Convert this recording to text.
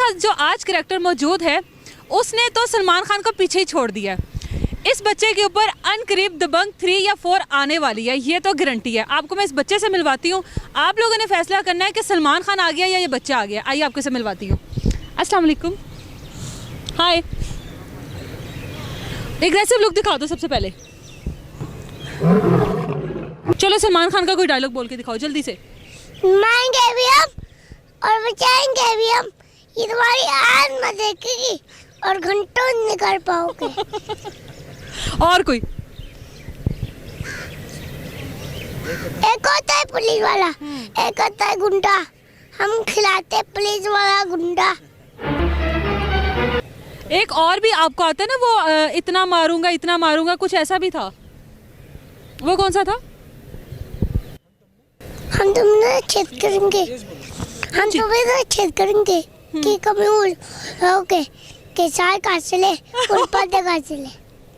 साथ जो आज कैरेक्टर मौजूद है उसने तो सलमान खान को पीछे ही छोड़ दिया है। इस बच्चे के ऊपर अनकरीब दबंग 3 या 4 आने वाली है, ये तो गारंटी है। आपको मैं इस बच्चे से मिलवाती हूँ, आप लोगों ने फैसला करना है कि सलमान खान आ गया या ये बच्चा आ गया। आइए आपको से मिलवाती हूँ। अस्सलाम वालेकुम। हाय, एग्रेसिव लुक दिखा दो सबसे पहले। चलो सलमान खान का कोई डायलॉग बोल के दिखाओ जल्दी से। मारेंगे भी हम और बचाएंगे भी हम, ये तुम्हारी आत्मा देखेगी और घंटों निकल पाओगे। और कोई? एक होता है पुलिस वाला, एक होता है गुंडा, हम खिलाते पुलिस वाला गुंडा। एक और भी आपको आता है ना, वो इतना मारूंगा, कुछ ऐसा भी था, वो कौन सा था? हम तुमने छेद करेंगे, हम तुम्हें छेद करेंगे कि कभी ओके के साथ काट चले, उन पर काट चले।